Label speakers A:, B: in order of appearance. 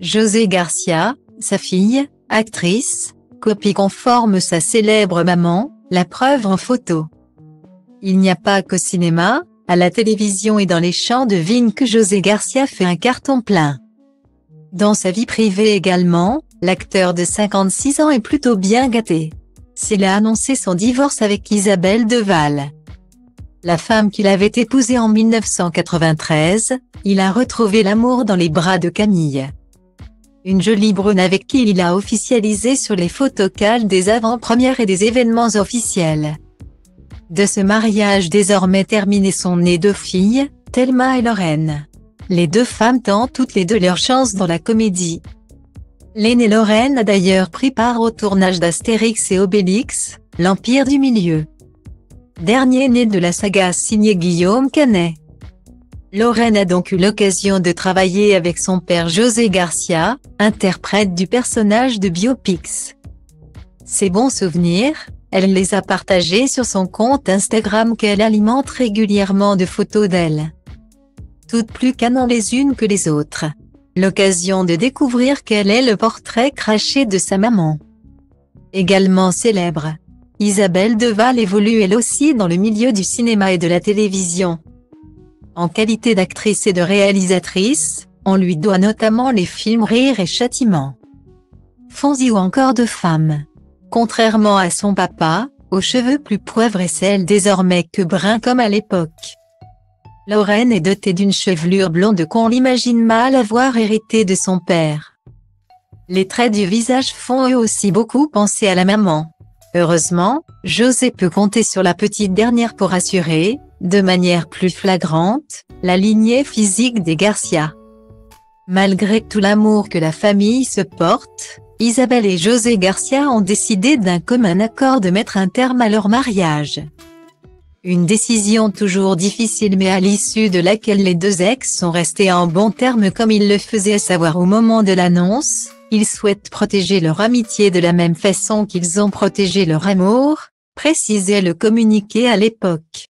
A: José Garcia, sa fille, actrice, copie conforme sa célèbre maman, la preuve en photo. Il n'y a pas qu'au cinéma, à la télévision et dans les champs de vigne que José Garcia fait un carton plein. Dans sa vie privée également, l'acteur de 56 ans est plutôt bien gâté. S'il a annoncé son divorce avec Isabelle Deval, la femme qu'il avait épousée en 1993, il a retrouvé l'amour dans les bras de Camille, une jolie brune avec qui il a officialisé sur les photos cales des avant-premières et des événements officiels. De ce mariage désormais terminé sont nées 2 filles, Thelma et Lorraine. Les 2 femmes tentent toutes les 2 leur chance dans la comédie. L'aînée Lorraine a d'ailleurs pris part au tournage d'Astérix et Obélix, l'Empire du Milieu, dernier né de la saga signé Guillaume Canet. Lorraine a donc eu l'occasion de travailler avec son père José Garcia, interprète du personnage de Biopix. Ses bons souvenirs, elle les a partagés sur son compte Instagram qu'elle alimente régulièrement de photos d'elle, toutes plus canon les unes que les autres. L'occasion de découvrir quel est le portrait craché de sa maman, également célèbre. Isabelle Deval évolue elle aussi dans le milieu du cinéma et de la télévision. En qualité d'actrice et de réalisatrice, on lui doit notamment les films Rire et Châtiment, Fonzie ou encore De Femme. Contrairement à son papa, aux cheveux plus poivre et sel désormais que brun comme à l'époque, Lorraine est dotée d'une chevelure blonde qu'on l'imagine mal avoir héritée de son père. Les traits du visage font eux aussi beaucoup penser à la maman. Heureusement, José peut compter sur la petite dernière pour assurer, de manière plus flagrante, la lignée physique des Garcia. Malgré tout l'amour que la famille se porte, Isabelle et José Garcia ont décidé d'un commun accord de mettre un terme à leur mariage. Une décision toujours difficile mais à l'issue de laquelle les 2 ex sont restés en bons termes comme ils le faisaient savoir au moment de l'annonce. Ils souhaitent protéger leur amitié de la même façon qu'ils ont protégé leur amour, précisait le communiqué à l'époque.